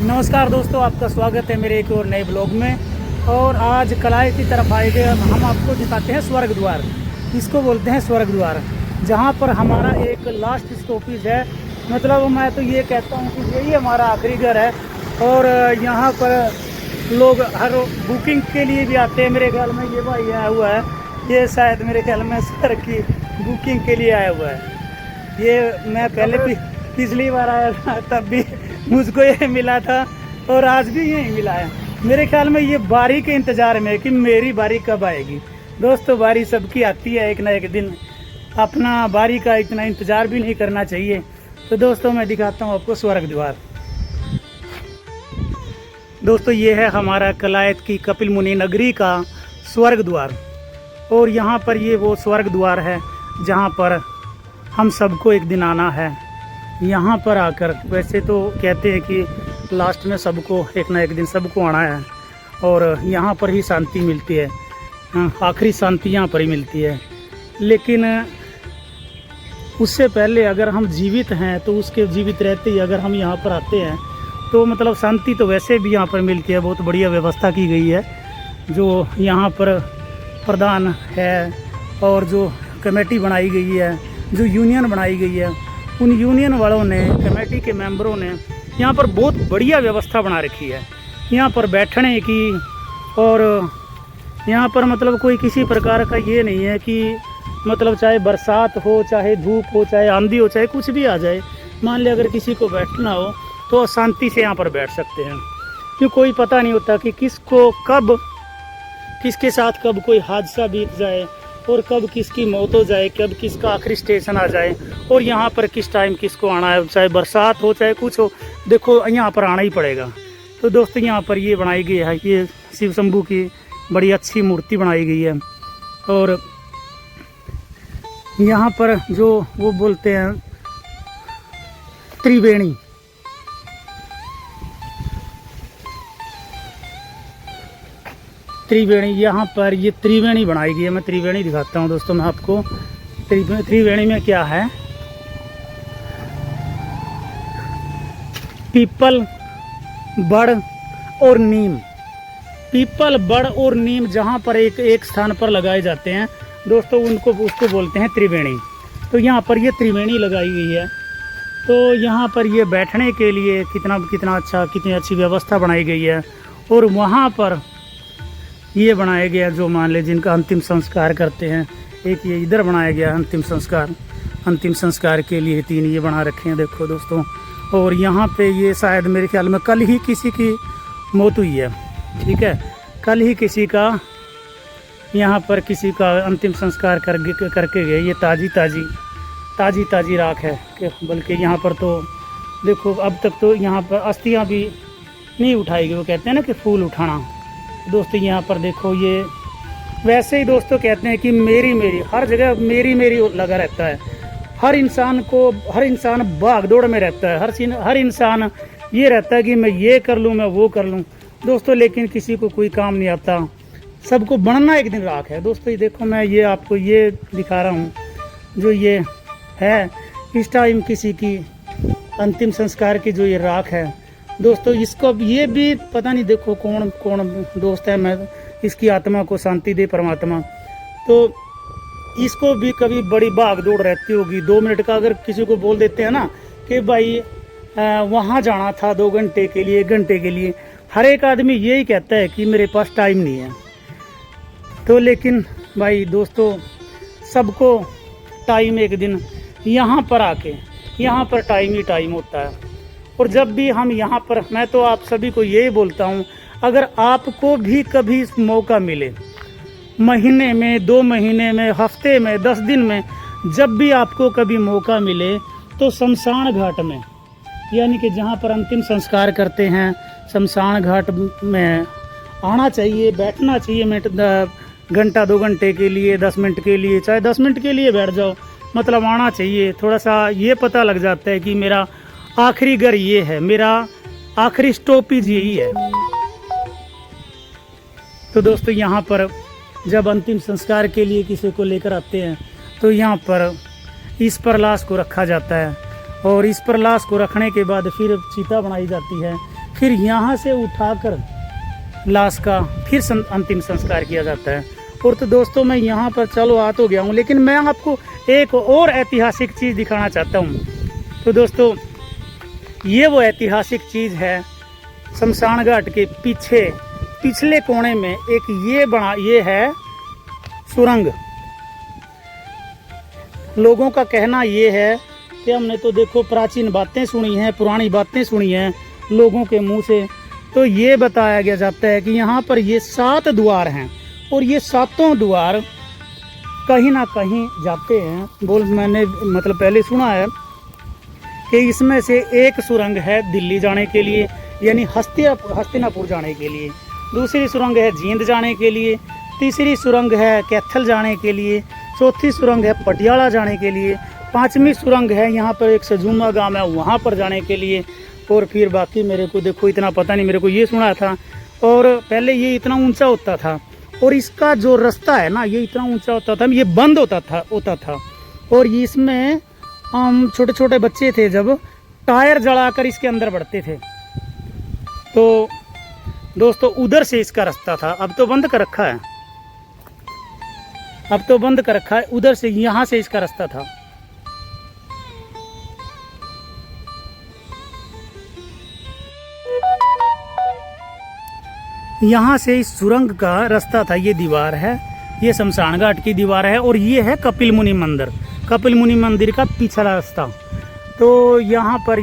नमस्कार दोस्तों, आपका स्वागत है मेरे एक और नए ब्लॉग में। और आज कलाई की तरफ आए गए हम आपको दिखाते हैं स्वर्ग द्वार। इसको बोलते हैं स्वर्ग द्वार, जहाँ पर हमारा एक लास्ट स्टॉपेज है। मतलब मैं तो ये कहता हूँ कि यही हमारा आखिरी घर है। और यहाँ पर लोग हर बुकिंग के लिए भी आते हैं। मेरे ख्याल में ये भाई आया हुआ है, ये शायद मेरे ख्याल में सर की बुकिंग के लिए आया हुआ है। ये मैं पहले पिछली बार आया था तब भी मुझको ये मिला था और आज भी यही मिला है। मेरे ख्याल में ये बारी के इंतज़ार में है कि मेरी बारी कब आएगी। दोस्तों, बारी सबकी आती है एक ना एक दिन, अपना बारी का इतना इंतज़ार भी नहीं करना चाहिए। तो दोस्तों, मैं दिखाता हूँ आपको स्वर्ग द्वार। दोस्तों, ये है हमारा कलायत की कपिल मुनि नगरी का स्वर्ग द्वार। और यहाँ पर ये वो स्वर्ग द्वार है जहाँ पर हम सबको एक दिन आना है। यहाँ पर आकर, वैसे तो कहते हैं कि लास्ट में सबको एक ना एक दिन सबको आना है और यहाँ पर ही शांति मिलती है। आखिरी शांति यहाँ पर ही मिलती है। लेकिन उससे पहले अगर हम जीवित हैं तो उसके जीवित रहते ही अगर हम यहाँ पर आते हैं तो मतलब शांति तो वैसे भी यहाँ पर मिलती है। बहुत बढ़िया व्यवस्था की गई है। जो यहाँ पर प्रधान है और जो कमेटी बनाई गई है, जो यूनियन बनाई गई है, उन यूनियन वालों ने, कमेटी के मेंबरों ने यहाँ पर बहुत बढ़िया व्यवस्था बना रखी है। यहाँ पर बैठने की और यहाँ पर मतलब कोई किसी प्रकार का ये नहीं है कि मतलब चाहे बरसात हो, चाहे धूप हो, चाहे आंधी हो, चाहे कुछ भी आ जाए, मान लिया अगर किसी को बैठना हो तो शांति से यहाँ पर बैठ सकते हैं। क्यों, कोई पता नहीं होता कि किसको कब, किसके साथ कब कोई हादसा बीत जाए और कब किसकी मौत हो जाए, कब किसका आखिरी स्टेशन आ जाए और यहाँ पर किस टाइम किसको आना है, चाहे बरसात हो चाहे कुछ हो, देखो यहाँ पर आना ही पड़ेगा। तो दोस्तों, यहाँ पर ये बनाई गई है, ये शिव शंभू की बड़ी अच्छी मूर्ति बनाई गई है। और यहाँ पर जो वो बोलते हैं त्रिवेणी, यहाँ पर ये त्रिवेणी बनाई गई है। मैं त्रिवेणी दिखाता हूँ दोस्तों मैं आपको। त्रिवेणी में क्या है, पीपल, बड़ और नीम। पीपल, बड़ और नीम जहाँ पर एक स्थान पर लगाए जाते हैं दोस्तों, उसको बोलते हैं त्रिवेणी। तो यहाँ पर ये त्रिवेणी लगाई गई है। तो यहाँ पर ये बैठने के लिए कितनी अच्छी व्यवस्था बनाई गई है। और वहाँ पर ये बनाया गया, जो मान ले जिनका अंतिम संस्कार करते हैं, एक ये इधर बनाया गया अंतिम संस्कार के लिए 3 ये बना रखे हैं, देखो दोस्तों। और यहाँ पे ये शायद मेरे ख्याल में कल ही किसी की मौत हुई है, ठीक है, कल ही किसी का यहाँ पर किसी का अंतिम संस्कार करके गए। ये ताज़ी राख है, बल्कि यहाँ पर तो देखो अब तक तो यहाँ पर अस्थियाँ भी नहीं उठाई गई। वो कहते हैं ना कि फूल उठाना। दोस्तों, यहाँ पर देखो, ये वैसे ही दोस्तों कहते हैं कि मेरी हर जगह मेरी लगा रहता है। हर इंसान भाग दौड़ में रहता है। हर इंसान ये रहता है कि मैं ये कर लूँ, मैं वो कर लूँ दोस्तों। लेकिन किसी को कोई काम नहीं आता, सबको बनना एक दिन राख है। दोस्तों, ये देखो, मैं ये आपको ये दिखा रहा हूँ, जो ये है इस टाइम किसी की अंतिम संस्कार की जो ये राख है दोस्तों। इसको ये भी पता नहीं, देखो कौन दोस्त है, मैं इसकी आत्मा को शांति दे परमात्मा। तो इसको भी कभी बड़ी भाग दौड़ रहती होगी। 2 मिनट का अगर किसी को बोल देते हैं ना कि भाई वहाँ जाना था 2 घंटे के लिए, 1 घंटे के लिए, हर एक आदमी यही कहता है कि मेरे पास टाइम नहीं है। तो लेकिन भाई दोस्तों, सबको टाइम एक दिन यहाँ पर आके, यहाँ पर टाइम ही टाइम होता है। और जब भी हम यहाँ पर, मैं तो आप सभी को यही बोलता हूँ, अगर आपको भी कभी मौका मिले, महीने में, 2 महीने में, हफ्ते में, 10 दिन में, जब भी आपको कभी मौका मिले तो शमशान घाट में, यानी कि जहाँ पर अंतिम संस्कार करते हैं, शमशान घाट में आना चाहिए, बैठना चाहिए। घंटा 2 घंटे के लिए, 10 मिनट के लिए, चाहे 10 मिनट के लिए बैठ जाओ, मतलब आना चाहिए। थोड़ा सा ये पता लग जाता है कि मेरा आखिरी घर ये है, मेरा आखिरी स्टॉपेज यही है। तो दोस्तों, यहाँ पर जब अंतिम संस्कार के लिए किसी को लेकर आते हैं तो यहाँ पर इस पर लाश को रखा जाता है। और इस पर लाश को रखने के बाद फिर चिता बनाई जाती है, फिर यहाँ से उठाकर लाश का फिर अंतिम संस्कार किया जाता है। और तो दोस्तों मैं यहाँ पर चलो आ तो गया हूँ, लेकिन मैं आपको एक और ऐतिहासिक चीज़ दिखाना चाहता हूँ। तो दोस्तों ये वो ऐतिहासिक चीज़ है, शमशान घाट के पीछे पिछले कोने में एक ये है सुरंग। लोगों का कहना ये है कि हमने तो देखो प्राचीन बातें सुनी हैं, पुरानी बातें सुनी हैं लोगों के मुंह से, तो ये बताया गया जाता है कि यहाँ पर ये 7 द्वार हैं और ये 7 द्वार कहीं ना कहीं जाते हैं। मैंने मतलब पहले सुना है कि इसमें से एक सुरंग है दिल्ली जाने के लिए, यानी हस्तिनापुर जाने के लिए, दूसरी सुरंग है जींद जाने के लिए, तीसरी सुरंग है कैथल जाने के लिए, चौथी सुरंग है पटियाला जाने के लिए, 5वीं सुरंग है यहाँ पर एक सजूमा गांव है वहाँ पर जाने के लिए। और फिर बाकी मेरे को देखो इतना पता नहीं, मेरे को ये सुना था। और पहले ये इतना ऊंचा होता था और इसका जो रास्ता है ना ये इतना ऊंचा होता था, ये बंद होता था। और इसमें हम छोटे छोटे बच्चे थे जब टायर जलाकर इसके अंदर बढ़ते थे। तो दोस्तों उधर से इसका रास्ता था, अब तो बंद कर रखा है, उधर से यहाँ से इसका रास्ता था। यहाँ से इस सुरंग का रास्ता था, ये दीवार है, ये शमशान घाट की दीवार है। और ये है कपिल मुनि मंदिर, कपिल मुनि मंदिर का पिछला रास्ता। तो यहाँ पर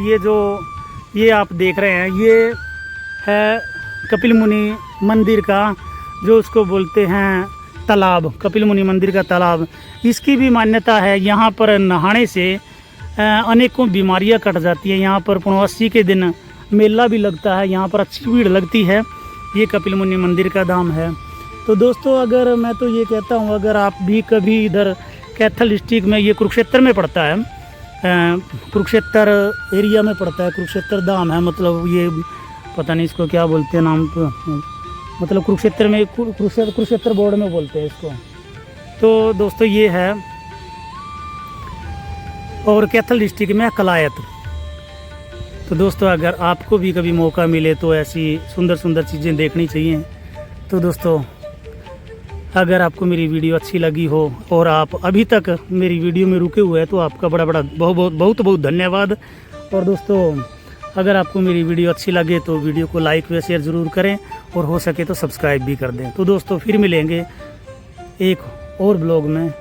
ये आप देख रहे हैं, ये है कपिल मुनि मंदिर का जो उसको बोलते हैं तालाब, कपिल मुनि मंदिर का तालाब। इसकी भी मान्यता है, यहाँ पर नहाने से अनेकों बीमारियाँ कट जाती हैं। यहाँ पर पूर्णवासी के दिन मेला भी लगता है, यहाँ पर अच्छी भीड़ लगती है। ये कपिल मुनि मंदिर का धाम है। तो दोस्तों अगर मैं तो ये कहता हूँ, अगर आप भी कभी इधर कैथल डिस्ट्रिक्ट में, ये कुरुक्षेत्र में पड़ता है, कुरुक्षेत्र एरिया में पड़ता है, कुरुक्षेत्र धाम है, मतलब ये पता नहीं इसको क्या बोलते हैं नाम, तो मतलब कुरुक्षेत्र में कुरुक्षेत्र बोर्ड में बोलते हैं इसको। तो दोस्तों ये है, और कैथल डिस्ट्रिक्ट में कलायत। तो दोस्तों अगर आपको भी कभी मौका मिले तो ऐसी सुंदर सुंदर चीज़ें देखनी चाहिए। तो दोस्तों अगर आपको मेरी वीडियो अच्छी लगी हो और आप अभी तक मेरी वीडियो में रुके हुए हैं तो आपका बहुत धन्यवाद। और दोस्तों अगर आपको मेरी वीडियो अच्छी लगे तो वीडियो को लाइक व शेयर ज़रूर करें और हो सके तो सब्सक्राइब भी कर दें। तो दोस्तों फिर मिलेंगे एक और ब्लॉग में।